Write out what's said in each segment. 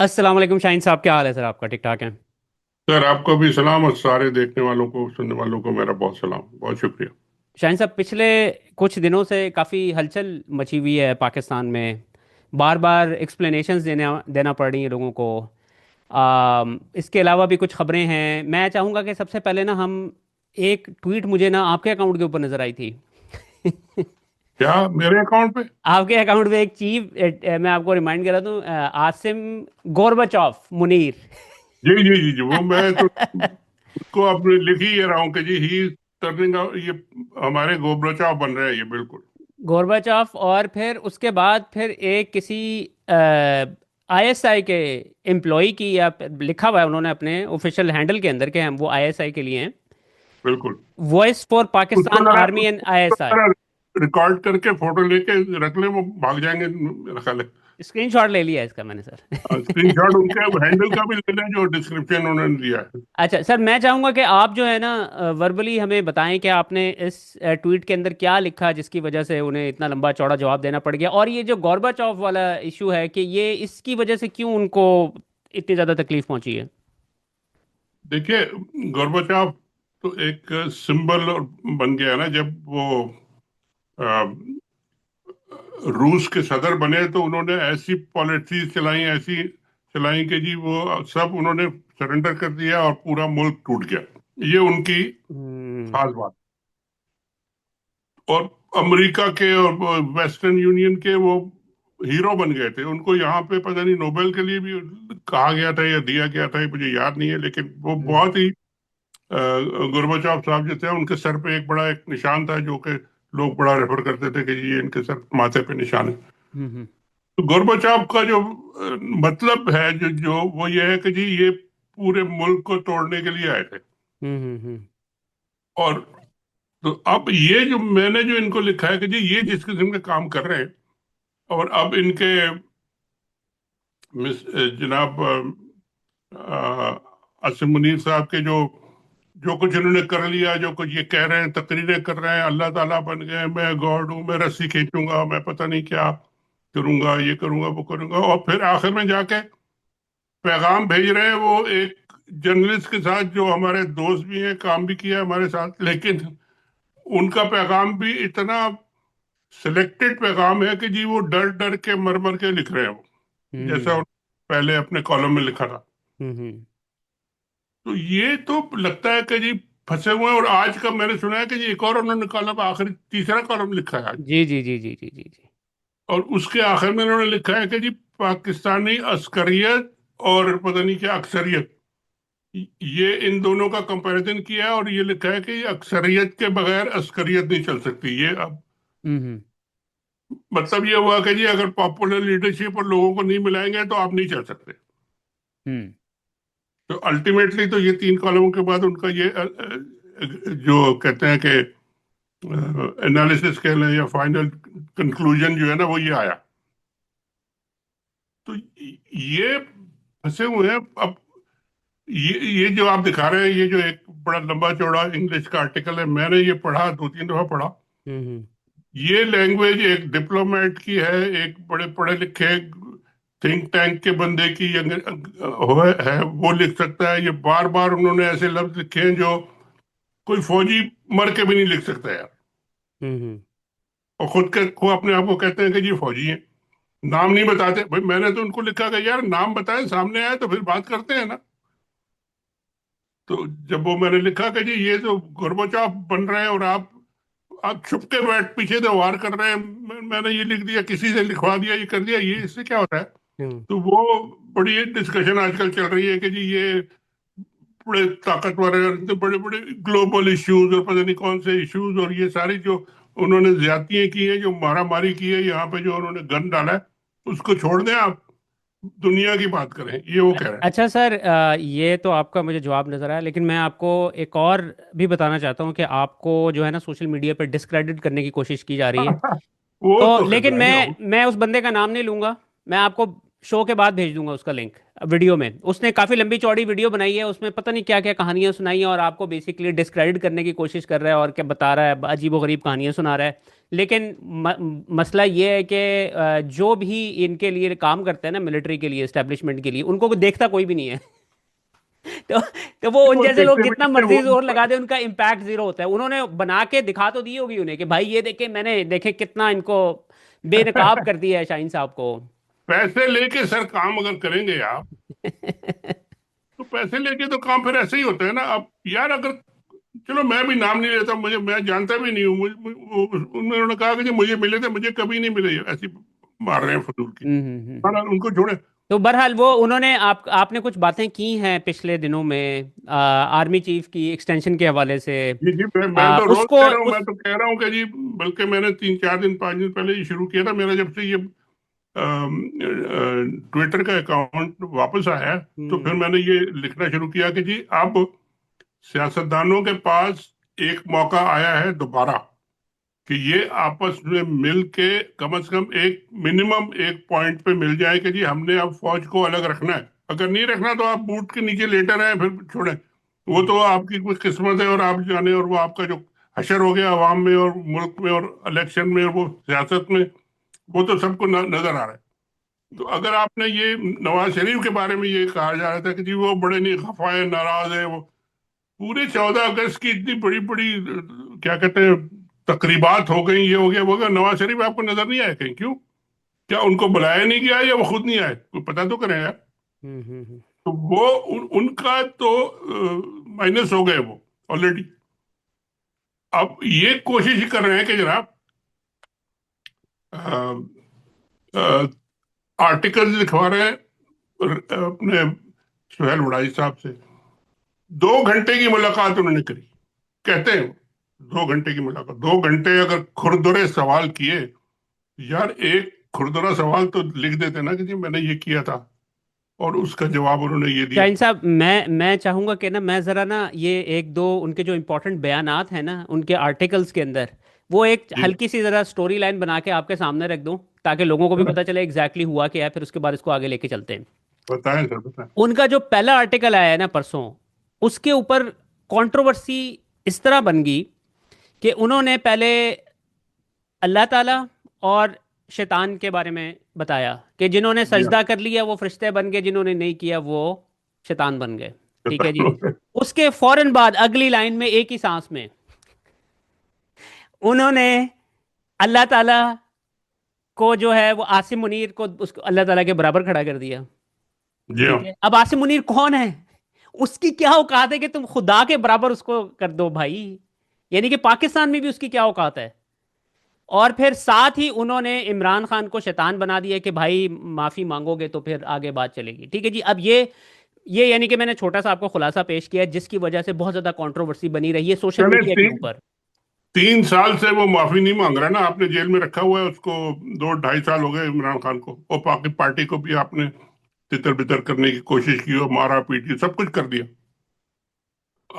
अस्सलाम वालेकुम शाहीन साहब, क्या हाल है सर? आपका ठीक ठाक है? सर आपको भी सलाम और सारे देखने वालों को सुनने वालों को मेरा बहुत सलाम, बहुत शुक्रिया। शाहीन साहब, पिछले कुछ दिनों से काफ़ी हलचल मची हुई है पाकिस्तान में। बार बार एक्सप्लेनेशंस देना देना पड़ रही हैं लोगों को। इसके अलावा भी कुछ खबरें हैं। मैं चाहूँगा कि सबसे पहले ना हम एक ट्वीट मुझे ना आपके अकाउंट के ऊपर नज़र आई थी। क्या मेरे अकाउंट पे? आपके अकाउंट पे एक चीफ, मैं आपको रिमाइंड कर रहा हूँ, आसिम गोरबाचॉफ मुनीर। जी जी जी जी, वो मैं तो उसको अपने लिख ही रहा हूँ कि जी ही टर्निंग, ये हमारे गोबराचाव बन रहे हैं ये, बिल्कुल। गोरबाचॉफ, और फिर उसके बाद फिर एक किसी आईएसआई के एम्प्लॉय की, या लिखा हुआ है उन्होंने अपने ऑफिशियल हैंडल के अंदर के हम वो आईएसआई के लिए हैं। बिल्कुल। वॉइस फॉर उसको पाकिस्तान जरा आर्मी एंड उसको आईएसआई। जरा रिकॉर्ड करके फोटो लेके रख ले, वो भाग जाएंगे मेरा ख्याल है। स्क्रीनशॉट ले लिया है इसका मैंने स्क्रीन शॉट सर। उनके हैंडल का भी ले लें जो डिस्क्रिप्शन उन्होंने दिया है। अच्छा सर, मैं चाहूंगा कि आप जो है ना वर्बली हमें बताएं कि आपने इस ट्वीट के अंदर क्या लिखा जिसकी वजह से उन्हें इतना लंबा चौड़ा जवाब देना पड़ गया, और ये जो गोरबाचॉफ वाला इशू है कि ये इसकी वजह से क्यों उनको इतनी ज़्यादा तकलीफ पहुंची है। देखिए, गोर्बाचॉव तो एक सिंबल बन गया ना। जब वो रूस के सदर बने तो उन्होंने ऐसी पॉलिसीज चलाई, ऐसी चलाई कि जी वो सब उन्होंने सरेंडर कर दिया और पूरा मुल्क टूट गया। ये उनकी हम्म। खास बात। और अमेरिका के और वेस्टर्न यूनियन के वो हीरो बन गए थे। उनको यहाँ पे पता नहीं नोबेल के लिए भी कहा गया था या दिया गया था, ये मुझे याद नहीं है, लेकिन वो हम्म। बहुत ही गोर्बाचॉव साहब जो थे उनके सर पे एक बड़ा एक निशान था, जो कि लोग बड़ा रेफर करते थे कि ये इनके सर माथे पे निशान है। हम्म। तो गोर्बाचॉव का जो मतलब है, जो जो वो ये है कि जी ये पूरे मुल्क को तोड़ने के लिए आए थे। हम्म। और तो अब ये जो मैंने जो इनको लिखा है कि जी ये जिस किस्म के काम कर रहे हैं, और अब इनके जनाब आसिम मुनीर साहब के जो जो कुछ इन्होंने कर लिया, जो कुछ ये कह रहे हैं, तकरीरें कर रहे हैं, अल्लाह ताला बन गए, मैं गॉड हूँ, मैं रस्सी खींचूंगा, मैं पता नहीं क्या करूंगा, ये करूंगा, वो करूंगा, और फिर आखिर में जाके पैगाम भेज रहे हैं। वो एक जर्नलिस्ट के साथ जो हमारे दोस्त भी हैं, काम भी किया है हमारे साथ, लेकिन उनका पैगाम भी इतना सिलेक्टेड पैगाम है कि जी वो डर डर के मर मर के लिख रहे हैं, वो जैसा हम्म। उन्होंने पहले अपने कॉलम में लिखा था। हम्म। तो ये तो लगता है कि जी फंसे हुए हैं। और आज का मैंने सुना है कि जी एक और उन्होंने कॉलम, आखिरी तीसरा कॉलम लिखा है आज। जी जी जी जी जी जी जी। और उसके आखिर में उन्होंने लिखा है कि जी पाकिस्तानी अस्करियत और पता नहीं क्या अक्सरियत, ये इन दोनों का कंपैरिजन किया है, और ये लिखा है कि अक्सरियत के बगैर अस्करियत नहीं चल सकती। ये अब हम्म। मतलब ये हुआ कि जी अगर पॉपुलर लीडरशिप और लोगों को नहीं मिलाएंगे तो आप नहीं चल सकते। हम्म। तो अल्टीमेटली तो ये तीन कॉलमों के बाद उनका ये जो कहते हैं कि एनालिसिस कह लें या फाइनल कंक्लूजन जो है ना, वो ये आया। तो ये फंसे हुए हैं अब। ये जो आप दिखा रहे हैं, ये जो एक बड़ा लंबा चौड़ा इंग्लिश का आर्टिकल है, मैंने ये पढ़ा, दो तीन दफा पढ़ा। हम्म। ये लैंग्वेज एक डिप्लोमेट की है, एक बड़े पढ़े लिखे थिंक टैंक के बंदे की है, वो लिख सकता है। ये बार बार उन्होंने ऐसे लफ्ज लिखे हैं जो कोई फौजी मर के भी नहीं लिख सकता यार। हम्म। और खुद अपने आप को कहते हैं कि जी फौजी हैं, नाम नहीं बताते। भाई मैंने तो उनको लिखा कि यार नाम बताएं, सामने आए तो फिर बात करते हैं ना। तो जब वो मैंने लिखा कि जी ये तो गोरबाचॉफ बन रहे हैं और आप छुप के बैठ पीछे से वार कर रहे हैं, मैंने ये लिख दिया, किसी से लिखवा दिया, ये कर दिया, ये इससे क्या होता है। हम्म। तो वो बड़ी डिस्कशन आजकल चल रही है कि जी ये बड़े ताकतवर है, इतने बड़े बड़े ग्लोबल इश्यूज और पता नहीं कौन से इश्यूज, और ये सारी जो उन्होंने ज्यादतियां की हैं, जो मारा मारी की है, यहाँ पे जो उन्होंने गन डाला है, उसको छोड़ दें आप, दुनिया की बात करें, ये वो कह रहे अच्छा सर, ये तो आपका मुझे जवाब नज़र आया, लेकिन मैं आपको एक और भी बताना चाहता हूँ कि आपको जो है ना सोशल मीडिया पर डिस्क्रेडिट करने की कोशिश की जा रही है। हैं। वो तो तो खैर लेकिन जाहिर हो। मैं उस बंदे का नाम नहीं लूंगा। मैं आपको शो के बाद भेज दूंगा उसका लिंक। वीडियो में उसने काफ़ी लंबी चौड़ी वीडियो बनाई है, उसमें पता नहीं क्या क्या कहानियां सुनाई हैं, और आपको बेसिकली डिस्क्रेडिट करने की कोशिश कर रहा है और क्या बता रहा है, अजीब व गरीब कहानियां सुना रहा है। लेकिन मसला ये है कि जो भी इनके लिए काम करते हैं ना, मिलिट्री के लिए, इस्टेब्लिशमेंट के लिए, उनको देखता कोई भी नहीं है। तो तो वो उन वो जैसे लोग देखते भी जितना नहीं है मर्जी वो। जोर लगा दे, उनका इम्पैक्ट जीरो होता है। उन्होंने बना के दिखा तो दी होगी उन्हें कि भाई ये देखे मैंने, देखे कितना इनको बेनकाब कर दिया है शाहीन साहब को। पैसे लेके सर काम अगर करेंगे आप, तो पैसे लेके तो काम फिर ऐसे ही होता है ना। अब यार अगर, चलो मैं भी नाम नहीं लेता, मुझे, मैं जानता भी नहीं हूँ, उन्होंने कहा कि जी मुझे मिले थे, मुझे कभी नहीं मिले, ऐसी मार रहे हैं फजूल की। हाँ, उनको छोड़े। तो बहरहाल वो उन्होंने आपने कुछ बातें की हैं पिछले दिनों में आर्मी चीफ की एक्सटेंशन के हवाले से। जी जी, मैं तो रोज उसको कह रहा हूँ, मैं उस तो कह रहा हूँ कि जी, बल्कि मैंने 3 4 दिन 5 दिन पहले ये शुरू किया था, मेरा जब से ये ट्विटर का अकाउंट वापस आया है, तो फिर हम्म, मैंने ये लिखना शुरू किया कि जी अब सियासतदानों के पास एक मौका आया है दोबारा, कि ये आपस में मिल के कम से कम एक मिनिमम एक पॉइंट पे मिल जाए कि जी हमने अब फौज को अलग रखना है। अगर नहीं रखना तो आप बूट के नीचे लेटे रहे, फिर छोड़ें। वो हम्म, तो आपकी कोई किस्मत है और आप जाने, और वो आपका जो हशर हो गया अवाम में और मुल्क में और इलेक्शन में और वो सियासत में, वो तो सबको नजर आ रहा है। तो अगर आपने ये नवाज शरीफ के बारे में ये कहा जा रहा था कि जी वो बड़े नहीं, खफा है, नाराज है, वो पूरे 14 अगस्त की इतनी बड़ी बड़ी क्या कहते हैं तकरीबात हो गई, ये हो गया वो हो गया, नवाज शरीफ आपको नजर नहीं आए कहीं? क्यों? क्या उनको बुलाया नहीं गया या वो खुद नहीं आए? कोई पता तो करें यार। हम्म। तो वो उनका तो माइनस हो गए वो ऑलरेडी। अब ये कोशिश ही कर रहे हैं कि जनाब आर्टिकल लिखवा रहे हैं अपने सुहेल वड़ाई साहब से। 2 घंटे की मुलाकात उन्होंने करी, कहते हैं 2 घंटे की मुलाकात। 2 घंटे अगर खुरदुरे सवाल किए, यार एक खुरदुरा सवाल तो लिख देते ना कि जी मैंने ये किया था, और उसका जवाब उन्होंने ये दिया। शाहीन साहब, मैं चाहूंगा कि ना, मैं ज़रा ना ये एक दो उनके जो इम्पोर्टेंट बयानात हैं ना उनके आर्टिकल्स के अंदर, वो एक जी, हल्की सी ज़रा स्टोरी लाइन बना के आपके सामने रख दूं, ताकि लोगों को भी पता चले एग्जैक्टली हुआ क्या है, फिर उसके बाद इसको आगे लेके चलते हैं। बताएं सर, बताएं। उनका जो पहला आर्टिकल आया है ना परसों, उसके ऊपर कंट्रोवर्सी इस तरह बन गई कि उन्होंने पहले अल्लाह ताला और शैतान के बारे में बताया कि जिन्होंने जी हाँ, सजदा कर लिया वो फरिश्ते बन गए, जिन्होंने नहीं किया वो शैतान बन गए। ठीक है जी। बताओ। उसके फौरन बाद अगली लाइन में एक ही सांस में उन्होंने अल्लाह ताला को जो है वो आसिम मुनीर को उसको अल्लाह ताला के बराबर खड़ा कर दिया। जी हाँ। ठीक है, अब आसिम मुनीर कौन है? उसकी क्या औकात है कि तुम खुदा के बराबर उसको कर दो भाई? यानी कि पाकिस्तान में भी उसकी क्या औकात है? और फिर साथ ही उन्होंने इमरान खान को शैतान बना दिया कि भाई माफी मांगोगे तो फिर आगे बात चलेगी। ठीक है जी। अब ये यानी कि मैंने छोटा सा आपको खुलासा पेश किया है, जिसकी वजह से बहुत ज्यादा कंट्रोवर्सी बनी रही है सोशल चले मीडिया के ऊपर। 3 साल से वो माफी नहीं मांग रहा ना, आपने जेल में रखा हुआ है उसको। 2 2.5 साल हो गए इमरान खान को, और पाकि पार्टी को भी आपने तितर बितर करने की कोशिश की और मारा पीटी सब कुछ कर दिया।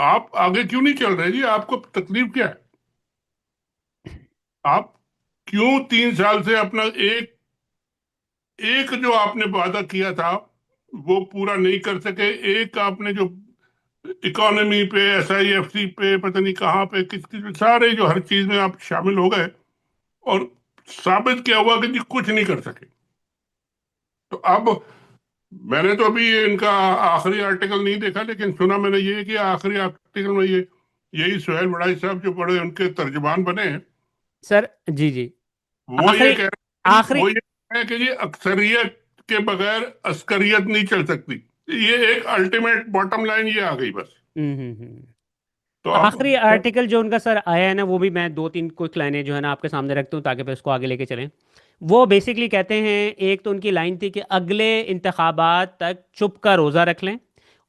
आप आगे क्यों नहीं चल रहे जी? आपको तकलीफ क्या है? आप क्यों 3 साल से अपना एक एक जो आपने वादा किया था वो पूरा नहीं कर सके? एक आपने जो इकोनॉमी पे, SIFC पे, पता नहीं कहाँ पे, किस किस सारे जो हर चीज में आप शामिल हो गए, और साबित क्या हुआ कि जी कुछ नहीं कर सके। तो अब मैंने तो अभी ये इनका आखिरी आर्टिकल नहीं देखा, लेकिन सुना मैंने ये कि आखिरी आर्टिकल में ये यही सुहेल वड़ाई साहब जो बड़े उनके तर्जुमान बने हैं, सर जी जी। वो ये आखिरी कह रहे हैं, आखिरी वो ये कह रहे हैं कि जी अक्सरियत के बगैर अस्करियत नहीं चल सकती। ये एक अल्टीमेट बॉटम लाइन ये आ गई बस। तो आप, आखिरी आर्टिकल जो उनका सर आया है ना, वो भी मैं दो तीन क्विक लाइनें जो है ना आपके सामने रखता हूँ ताकि फिर इसको आगे लेके चलें। वो बेसिकली कहते हैं, एक तो उनकी लाइन थी कि अगले इंतखाबात तक चुप का रोज़ा रख लें जी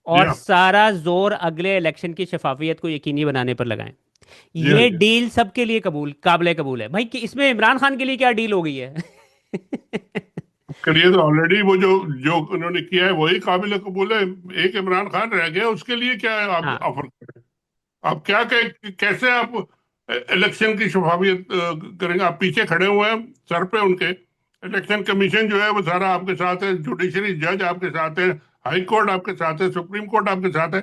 और हाँ, सारा जोर अगले इलेक्शन की शफाफियत को यकीनी बनाने पर लगाएं। जी हाँ, ये जी हाँ। डील सबके लिए कबूल, काबिल कबूल है भाई, कि इसमें इमरान खान के लिए क्या डील हो गई है? उसके लिए तो ऑलरेडी वो जो जो उन्होंने किया है वही काबिल कबूल है। एक इमरान खान रह गया, उसके लिए क्या है आप हाँ। ऑफर करें? आप क्या कैसे आप इलेक्शन की शफाफियत करेंगे? आप पीछे खड़े हुए हैं सर पे उनके, इलेक्शन कमीशन जो है वो सारा आपके साथ है, जुडिशरी जज आपके साथ है, हाई कोर्ट आपके साथ है, सुप्रीम कोर्ट आपके साथ है।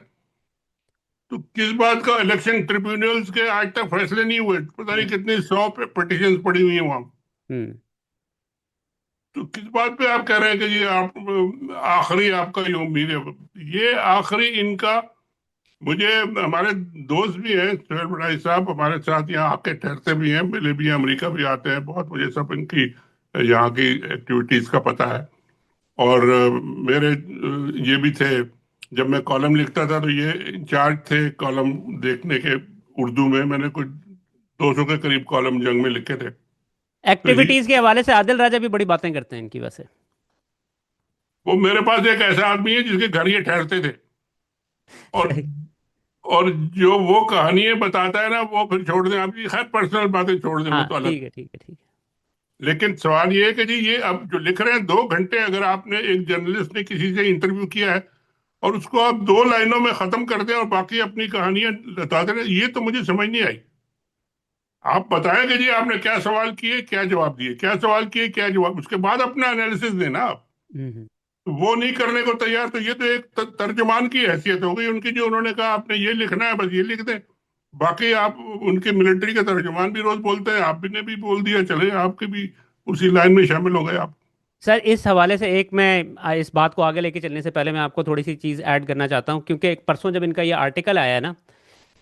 तो किस बात का इलेक्शन ट्रिब्यूनल्स के आज तक फैसले नहीं हुए? पता नहीं कितनी 100 पिटिशन पड़ी हुई है वहां। हम्म। तो किस बात पे आप कह रहे हैं कि ये आप आखिरी आपका ये उम्मीद है? ये आखिरी इनका। मुझे हमारे दोस्त भी हैं, सुहेल बड़ाई साहब हमारे साथ यहाँ आके ठहरते भी हैं, मिले भी हैं, अमेरिका भी आते हैं बहुत। मुझे सब इनकी यहाँ की एक्टिविटीज का पता है। और मेरे ये भी थे, जब मैं कॉलम लिखता था तो ये इंचार्ज थे कॉलम देखने के। उर्दू में मैंने कुछ 200 के करीब कॉलम जंग में लिखे थे। तो ही एक्टिविटीज के हवाले से आदिल राजा भी बड़ी बातें करते हैं इनकी वैसे। वो मेरे पास एक ऐसा आदमी है जिसके घर ये ठहरते थे। और सही। और जो वो कहानियां बताता है ना, वो फिर छोड़ दें, आपकी खैर पर्सनल बातें छोड़ दें, वो हाँ तो अलग। ठीक है, ठीक है, ठीक लेकिन सवाल ये है कि जी ये अब जो लिख रहे हैं 2 घंटे, अगर आपने एक जर्नलिस्ट ने किसी से इंटरव्यू किया है और उसको आप 2 लाइनों में खत्म कर दें और बाकी अपनी कहानियां बताते रहे, ये तो मुझे समझ नहीं आई। आप बताएं कि जी आपने क्या सवाल किए, क्या जवाब दिए, क्या सवाल किए, क्या जवाब, उसके बाद अपना एनालिसिस देना आप। है। तो वो नहीं करने को तैयार, तो ये तो एक तर्जुमान की हैसियत हो गई उनकी, जो उन्होंने कहा आपने ये लिखना है बस ये लिख दें। बाकी आप उनके मिलिट्री के तर्जुमान भी रोज बोलते हैं, आप भी ने भी बोल दिया, चले आपके भी उसी लाइन में शामिल हो गए आप। सर इस हवाले से एक मैं इस बात को आगे लेके चलने से पहले मैं आपको थोड़ी सी चीज़ ऐड करना चाहता हूँ, क्योंकि एक परसों जब इनका ये आर्टिकल आया है ना,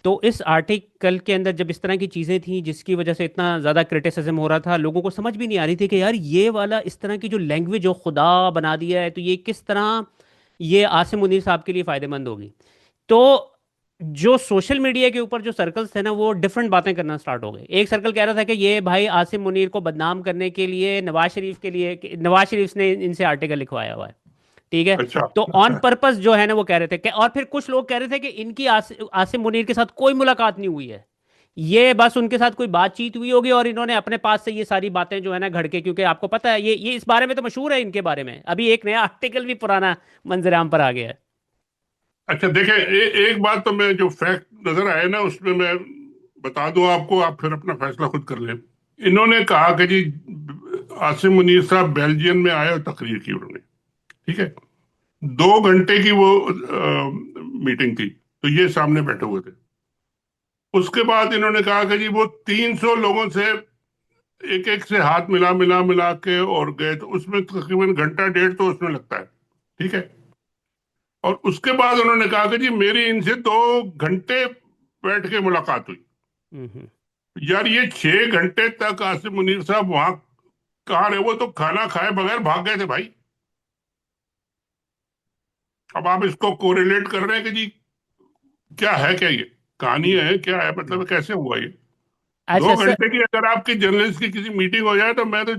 तो इस आर्टिकल के अंदर जब इस तरह की चीज़ें थी जिसकी वजह से इतना ज़्यादा क्रिटिसिज्म हो रहा था, लोगों को समझ भी नहीं आ रही थी कि यार ये वाला इस तरह की जो लैंग्वेज जो खुदा बना दिया है, तो ये किस तरह ये आसिम मुनीर साहब के लिए फ़ायदेमंद होगी। तो जो सोशल मीडिया के ऊपर जो सर्कल्स थे ना, वो डिफरेंट बातें करना स्टार्ट हो गए। एक सर्कल कह रहा था कि ये भाई आसिम मुनीर को बदनाम करने के लिए नवाज शरीफ के लिए, नवाज शरीफ ने इनसे आर्टिकल लिखवाया हुआ है। ठीक है। अच्छा तो ऑन अच्छा। पर्पस जो है ना वो कह रहे थे और फिर कुछ लोग कह रहे थे कि इनकी आसिम मुनीर के साथ कोई मुलाकात नहीं हुई है, ये बस उनके साथ कोई बातचीत हुई होगी और इन्होंने अपने पास से ये सारी बातें जो है ना घड़ के, क्योंकि आपको पता है ये इस बारे में तो मशहूर है इनके बारे में, अभी एक नया आर्टिकल भी पुराना मंजरेआम पर आ गया है। अच्छा देखें, एक बात तो मैं जो फैक्ट नजर आए ना उसमें मैं बता दूं आपको, आप फिर अपना फैसला खुद कर लें। इन्होंने कहा कि जी आसिम मुनीर साहब बेल्जियम में आए और तकरीर की उन्होंने, ठीक है, 2 घंटे की वो मीटिंग थी, तो ये सामने बैठे हुए थे। उसके बाद इन्होंने कहा कि जी वो 300 लोगों से एक एक से हाथ मिला मिला मिला के और गए, तो उसमें तकरीबन घंटा डेढ़ तो उसमें लगता है, ठीक है। और उसके बाद उन्होंने कहा कि जी मेरी इनसे 2 घंटे बैठ के मुलाकात हुई। हम्म। यार ये 6 घंटे तक आसिम मुनीर साहब वहां कहाँ रहे? वो तो खाना खाए बगैर भाग गए थे भाई। अब आप इसको कोरिलेट कर रहे हैं कि जी क्या है, क्या ये कहानी है, क्या है, हम्म। मतलब कैसे हुआ ये? दो अच्छा सर। घंटे की अगर आपकी जर्नलिस्ट की किसी मीटिंग हो जाए तो मैं तो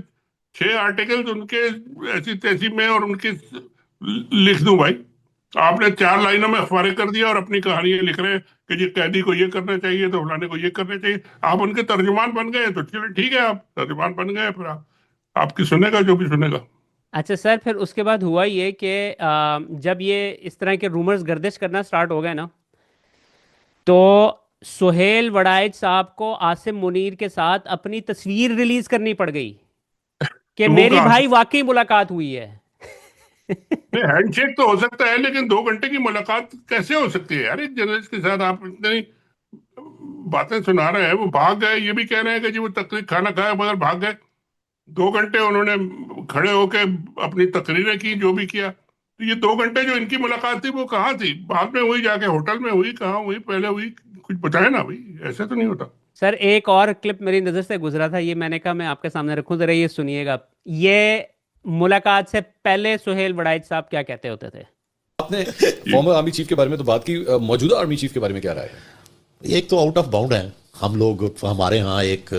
6 आर्टिकल्स उनके ऐसी तैसी में और उनके लिख दूं भाई। आपने 4 लाइनों में अखबारें कर दिया और अपनी कहानियां लिख रहे हैं कि जी कैदी को ये करना चाहिए तो फलाने को ये करना चाहिए। आप उनके तर्जुमान बन गए तो चलो ठीक है, आप तर्जुमान बन गए, फिर आप आपकी सुनेगा जो भी सुनेगा। अच्छा सर, फिर उसके बाद हुआ ये कि जब ये इस तरह के रूमर्स गर्दिश करना स्टार्ट हो गए ना, तो सुहेल वड़ाइच साहब को आसिम मुनीर के साथ अपनी तस्वीर रिलीज करनी पड़ गई कि तो वो मेरी कहा, भाई वाकई मुलाकात हुई है। नहीं हैंडशेक तो हो सकता है लेकिन 2 घंटे की मुलाकात कैसे हो सकती है यार? एक जर्नलिस्ट के साथ आप इतनी बातें सुना रहे हैं, वो भाग गए, ये भी कह रहे हैं कि जी वो तकरीर खाना खाया मगर भाग गए। 2 घंटे उन्होंने खड़े होके अपनी तकरीरें की, जो भी किया। तो ये 2 घंटे जो इनकी मुलाकात थी वो कहाँ थी? बाद में हुई, जाके होटल में हुई, कहाँ हुई, पहले हुई? कुछ बताए ना भाई, ऐसे तो नहीं होता। सर एक और क्लिप मेरी नज़र से गुजरा था, ये मैंने कहा मैं आपके सामने रखूं, जरा ये सुनिएगा। ये मुलाकात से पहले सुहेल वड़ाइच साहब क्या कहते होते थे। आपने जी। फॉर्मर आर्मी चीफ के बारे में तो बात की, मौजूदा आर्मी चीफ के बारे में क्या राय है? एक तो आउट ऑफ बाउंड है। हम लोग, हमारे यहाँ एक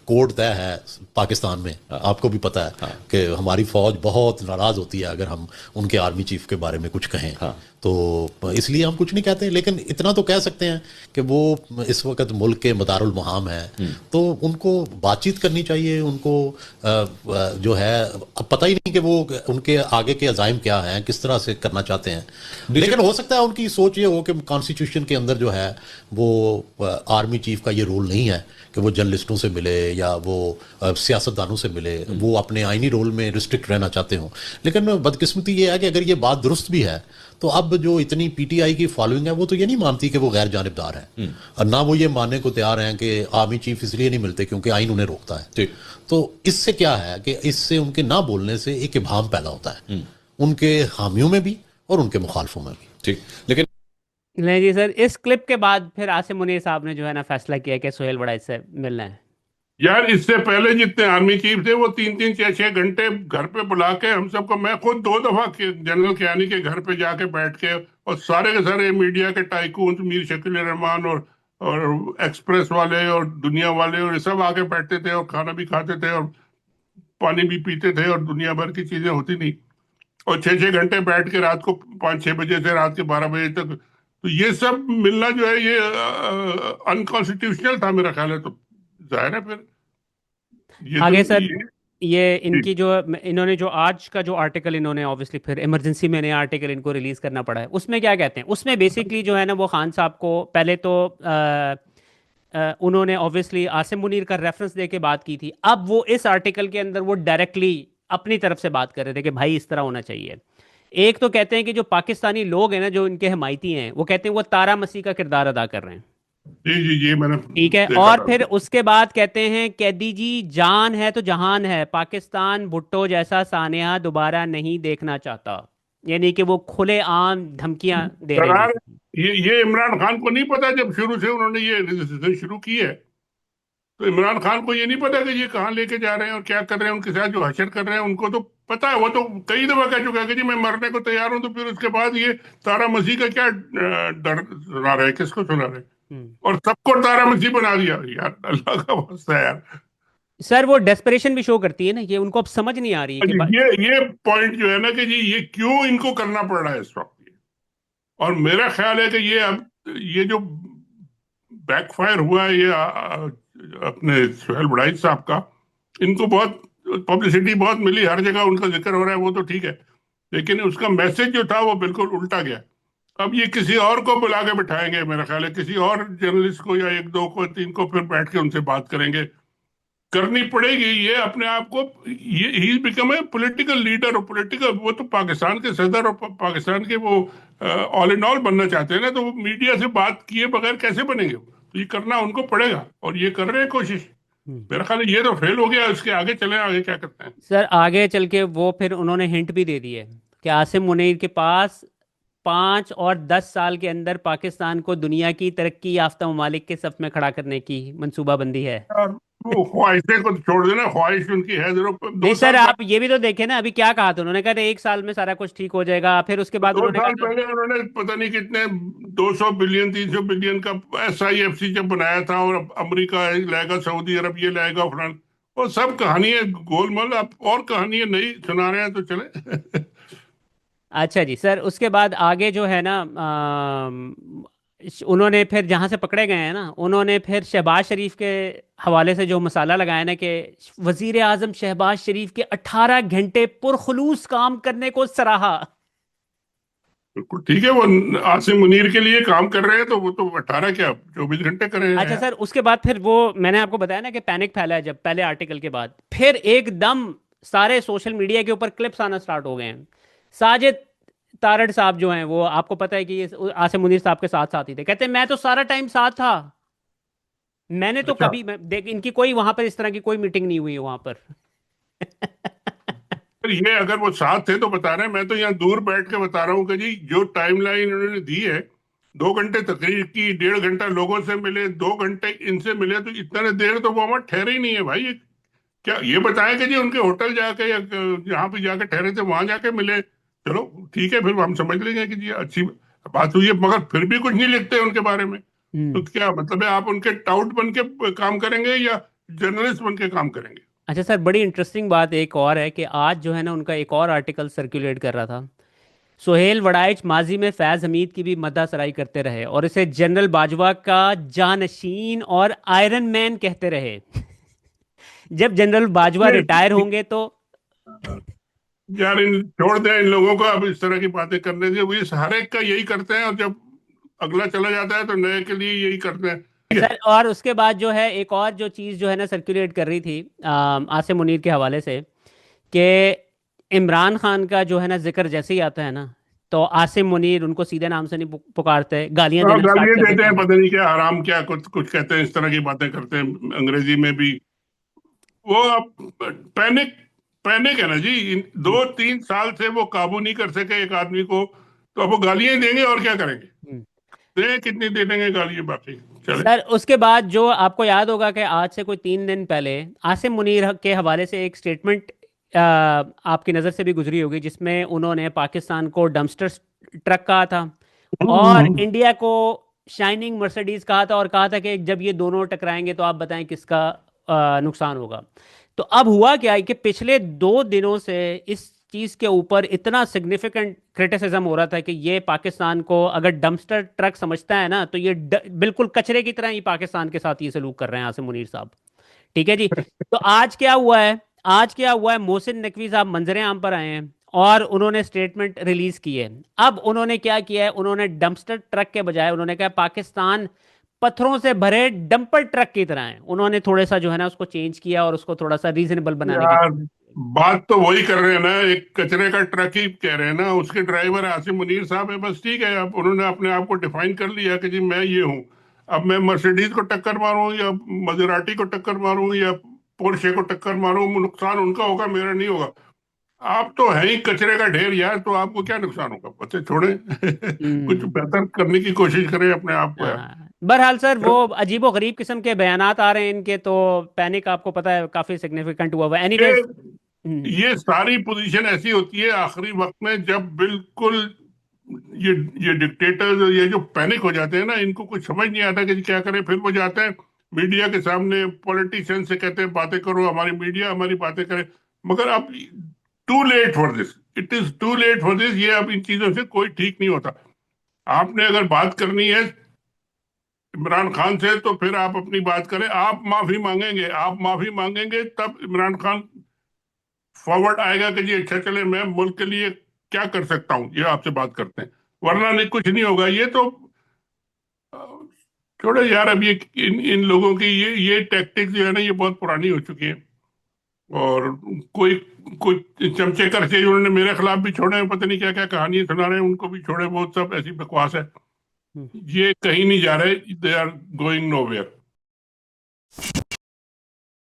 कोड तय है पाकिस्तान में, आपको भी पता है हाँ। कि हमारी फौज बहुत नाराज होती है अगर हम उनके आर्मी चीफ के बारे में कुछ कहें। हाँ। तो इसलिए हम कुछ नहीं कहते, लेकिन इतना तो कह सकते हैं कि वो इस वक्त मुल्क के मदारुल मुहाम है, तो उनको बातचीत करनी चाहिए। उनको जो है अब पता ही नहीं कि वो उनके आगे के अजाइम क्या हैं, किस तरह से करना चाहते हैं। लेकिन हो सकता है उनकी सोच ये हो कि कॉन्स्टिट्यूशन के अंदर जो है वो आर्मी चीफ का ये रोल नहीं है कि वो जर्नलिस्टों से मिले या वो सियासतदानों से मिले, वो अपने आईनी रोल में रिस्ट्रिक्ट रहना चाहते हों। लेकिन बदकिस्मती ये है कि अगर ये बात दुरुस्त भी है तो अब जो इतनी पीटीआई की फॉलोइंग है वो तो ये नहीं मानती कि वो गैर जानिबदार है, और ना वो ये मानने को तैयार हैं कि आर्मी चीफ इसलिए नहीं मिलते क्योंकि आईन उन्हें रोकता है। तो इससे क्या है कि इससे उनके ना बोलने से एक इबाम पैदा होता है, उनके हामियों में भी और उनके मुखालफों में भी। ठीक, लेकिन नहीं जी सर, इस क्लिप के बाद फिर आसिम मुनीर साहब ने जो है ना फैसला किया कि सोहेल वड़ाइच से मिलना है। यार इससे पहले जितने आर्मी चीफ थे वो 3-3 6-6 घंटे घर पे बुला के हम सबको, मैं खुद 2 दफा जनरल कियानी के घर पे जाके बैठ के, और सारे के सारे मीडिया के टाइकून, मीर शकील रहमान और एक्सप्रेस वाले और दुनिया वाले और ये सब आके बैठते थे और खाना भी खाते थे और पानी भी पीते थे और दुनिया भर की चीजें होती नहीं, और 6-6 घंटे बैठ के रात को 5-6 बजे से रात के 12 बजे तक, तो ये सब मिलना जो है ये अनकॉन्स्टिट्यूशनल था मेरा ख्याल है। तो जाहिर है फिर ये आगे तो सर, ये ये इनकी जो इन्होंने जो आज का जो आर्टिकल इन्होंने ऑब्वियसली फिर इमरजेंसी में नया आर्टिकल इनको रिलीज करना पड़ा है, उसमें क्या कहते हैं? उसमें बेसिकली जो है ना वो खान साहब को पहले तो उन्होंने ऑब्वियसली आसिम मुनीर का रेफरेंस दे के बात की थी। अब वो इस आर्टिकल के अंदर वो डायरेक्टली अपनी तरफ से बात कर रहे थे कि भाई इस तरह होना चाहिए। एक तो कहते हैं कि जो पाकिस्तानी लोग हैं ना, जो इनके हमायती हैं, वो कहते हैं वो तारा मसीह का किरदार अदा कर रहे हैं। जी जी ये मैंने ठीक है, देखा और था। फिर उसके बाद कहते हैं कैदी जी जान है तो जहान है, पाकिस्तान भुट्टो जैसा सानिया दोबारा नहीं देखना चाहता। यानी कि वो खुले आम धमकियां दे रहे हैं करार basically। ये इमरान खान को नहीं पता, जब शुरू से उन्होंने ये रजिस्ट्रेशन शुरू की है तो इमरान खान को ये नहीं पता कि ये कहाँ लेके जा रहे हैं और क्या कर रहे हैं, उनके साथ जो हशर कर रहे हैं उनको तो पता है। वो तो कई दफा कह चुका है कि जी मैं मरने को तैयार हूं, तो फिर उसके बाद ये तारा मसीह का क्या डर सुना रहे हैं, किसको सुना रहे हैं? हम्म। और सबको तारा मसीह बना दिया यार, अल्लाह का वास्ता है यार। सर वो डेस्परेशन भी शो करती है ना, ये उनको अब समझ नहीं आ रही है कि ये पॉइंट जो है ना कि जी ये क्यों इनको करना पड़ रहा है इस वक्त ये। और मेरा ख्याल है कि ये अब ये जो बैकफायर हुआ है ये अपने सुहेल वड़ाइच साहब का, इनको बहुत पब्लिसिटी बहुत मिली, हर जगह उनका जिक्र हो रहा है, वो तो ठीक है, लेकिन उसका मैसेज जो था वो बिल्कुल उल्टा गया। अब ये किसी और को बुला के बिठाएंगे, मेरा ख्याल है किसी और जर्नलिस्ट को या 1-2 को 3 को, फिर बैठ के उनसे बात करेंगे, करनी पड़ेगी ये अपने आप को। ये he become a political leader, और पॉलिटिकल वो तो पाकिस्तान के सदर और पाकिस्तान के वो ऑल इन ऑल बनना चाहते हैं ना, तो वो मीडिया से बात किए बगैर कैसे बनेंगे? तो ये करना उनको पड़ेगा और ये कर रहे हैं कोशिश। मेरा ख्याल है ये तो फेल हो गया, इसके आगे चले, आगे क्या करते हैं। सर आगे चल के वो फिर उन्होंने हिंट भी दे दी है कि आसिम मुनीर के पास 5 और 10 साल के अंदर पाकिस्तान को दुनिया की तरक्की याफ्ता ममालिक के सफ में खड़ा करने की मंसूबाबंदी है। यार वो ख्वाहिशें को छोड़ देना, ख्वाहिश उनकी है जरूर। नहीं दो सर, साल आप ये भी तो देखें ना, अभी क्या कहा था उन्होंने? कहा था 1 साल में सारा कुछ ठीक हो जाएगा, फिर उसके बाद दो उन्होंने साल कहा था पहले उन्होंने पता नहीं कितने 200 बिलियन 300 बिलियन का SIFC जब बनाया था, और अब अमेरिका लाएगा, सऊदी अरब ये लाएगा, फलान, वो सब कहानी है गोलमाल। अब और कहानी है नई सुना रहे हैं तो चले। अच्छा जी सर, उसके बाद आगे जो है ना उन्होंने फिर जहाँ से पकड़े गए हैं ना, उन्होंने फिर शहबाज शरीफ के हवाले से जो मसाला लगाया ना कि वजीर आजम शहबाज शरीफ के 18 घंटे पुरखुलूस काम करने को सराहा। बिल्कुल ठीक है, वो आसिम मुनीर के लिए काम कर रहे हैं तो वो तो 18 क्या 24 घंटे कर रहे अच्छा हैं। सर, उसके बाद फिर वो मैंने आपको बताया ना कि पैनिक फैला है जब पहले आर्टिकल के बाद, फिर एकदम सारे सोशल मीडिया के ऊपर क्लिप्स आना स्टार्ट हो गए हैं। साजिद तारड़ साहब जो हैं, वो आपको पता है कि ये आसिम मुनीर साहब के साथ साथ ही थे, कहते हैं मैं तो सारा टाइम साथ था, मैंने तो अच्छा, कभी देख इनकी कोई वहां पर इस तरह की कोई मीटिंग नहीं हुई वहां पर। फिर ये अगर वो साथ थे तो बता रहे हैं, मैं तो यहाँ दूर बैठ के बता रहा हूँ कि जी जो टाइमलाइन इन्होंने दी है, 2 घंटे तकरीर की, 1.5 घंटा लोगों से मिले, 2 घंटे इनसे मिले, तो इतने देर तो वो हमारे ठहरे ही नहीं है भाई। ये क्या ये बताएं कि जी उनके होटल जाके या जहाँ पे जाके ठहरे थे वहां जाके मिले, चलो ठीक है, फिर हम समझ लेंगे कि जी अच्छी बात हुई है, मगर फिर भी कुछ नहीं लिखते उनके बारे में। तो हम्म। क्या मतलब है, आप उनके टाउट बन के काम करेंगे या जर्नलिस्ट बन के काम करेंगे? अच्छा सर, बड़ी इंटरेस्टिंग बात एक और है कि आज जो है ना उनका एक और आर्टिकल सर्कुलेट कर रहा था, सोहेल वड़ाइच माजी में फैज हमीद की भी मद्दासराई करते रहे और इसे जनरल बाजवा का जानशीन और आयरन मैन कहते रहे। जब जनरल बाजवा रिटायर होंगे तो यार इन छोड़ दें इन लोगों को, अब इस तरह की बातें करने से, वो ये हर एक का यही करते हैं, और जब अगला चला जाता है तो नए के लिए यही करते हैं। ठीक है। सर और उसके बाद जो है एक और जो चीज़ जो है ना सर्कुलेट कर रही थी आसिम मुनीर के हवाले से, कि इमरान खान का जो है ना जिक्र जैसे ही आता है ना, तो आसिम मुनीर उनको सीधे नाम से नहीं पुकारते, गालियां हाँ, देना स्टार्ट गालियां कर देते देते हैं, हैं। पता नहीं क्या हराम क्या कुछ कुछ कहते हैं, इस तरह की बातें करते हैं अंग्रेजी में भी। वो अब पैनिक पैनिक है ना जी। 2-3 साल से वो काबू नहीं कर सके एक आदमी को, तो अब वो गालियां देंगे और क्या करेंगे? हम्म। दे कितनी दे देंगे गालियां, बाकी चले। सर उसके बाद जो आपको याद होगा कि आज से कोई 3 दिन पहले आसिम मुनीर के हवाले से एक स्टेटमेंट आपकी नज़र से भी गुजरी होगी, जिसमें उन्होंने पाकिस्तान को डंपस्टर ट्रक कहा था और हम्म। इंडिया को शाइनिंग मर्सिडीज कहा था, और कहा था कि जब ये दोनों टकराएंगे तो आप बताएं किसका नुकसान होगा। तो अब हुआ क्या है कि पिछले 2 दिनों से इस चीज़ के ऊपर इतना सिग्निफिकेंट क्रिटिसिज्म हो रहा था कि ये पाकिस्तान को अगर डंपस्टर ट्रक समझता है ना, तो ये बिल्कुल कचरे की तरह ही पाकिस्तान के साथ ये सलूक कर रहे हैं आसिम मुनीर साहब। ठीक है जी। तो आज क्या हुआ है, आज क्या हुआ है, मोहसिन नकवी साहब मंजरे आम पर आए हैं और उन्होंने स्टेटमेंट रिलीज की है। अब उन्होंने क्या किया है, उन्होंने डंपस्टर ट्रक के बजाय उन्होंने कहा पाकिस्तान पत्थरों से भरे डंपर ट्रक की तरह है। उन्होंने थोड़ा सा जो है ना उसको चेंज किया और उसको थोड़ा सा रीजनेबल बनाने की यार, कोशिश की। बात तो वही कर रहे हैं ना, एक कचरे का ट्रक ही कह रहे हैं ना, उसके ड्राइवर आसिम मुनीर साहब है, बस ठीक है। अब उन्होंने अपने आप को डिफाइन कर लिया कि जी मैं ये हूँ। अब मैं मर्सिडीज को टक्कर मारूं या मजेराटी को टक्कर मारूं या पोर्शे को टक्कर मारूं, नुकसान उनका होगा, मेरा नहीं होगा। आप तो हैं ही कचरे का ढेर यार, तो आपको क्या नुकसान होगा? बच्चे छोड़े कुछ हम्म। बेहतर करने की कोशिश करें अपने आप को यार। हाँ बहरहाल सर वो अजीबो गरीब किस्म के बयानात आ रहे हैं इनके, तो पैनिक आपको पता है काफी सिग्निफिकेंट हुआ हुआ है। ये एनीवेज। हम्म। ये सारी पोजीशन ऐसी होती है आखिरी वक्त में, जब बिल्कुल ये ये डिक्टेटर्स, ये जो पैनिक हो जाते हैं ना, इनको कुछ समझ नहीं आता कि क्या करें। फिर वो जाते हैं मीडिया के सामने, पॉलिटिशियन से कहते हैं बातें करो, हमारी मीडिया हमारी बातें करे। मगर अब too late for this, it is too late for this. ये अब इन चीजों से कोई ठीक नहीं होता। आपने अगर बात करनी है इमरान खान से, तो फिर आप अपनी बात करें। आप माफी मांगेंगे, आप माफी मांगेंगे, तब इमरान खान फॉरवर्ड आएगा कि जी अच्छा चले, मैं मुल्क के लिए क्या कर सकता हूं, ये आपसे बात करते हैं। वरना नहीं, कुछ नहीं होगा। ये तो अ, छोड़ो यार। अब ये इन इन लोगों की ये टैक्टिक्स जो है ना, ये बहुत पुरानी हो चुकी है। और कोई कोई चमचे करके उन्होंने मेरे खिलाफ भी छोड़े हैं, पता नहीं क्या क्या कहानियां सुना रहे हैं, उनको भी छोड़े, वो सब ऐसी बकवास है। हम्म। ये कहीं नहीं जा रहे, दे आर गोइंग नोवेयर।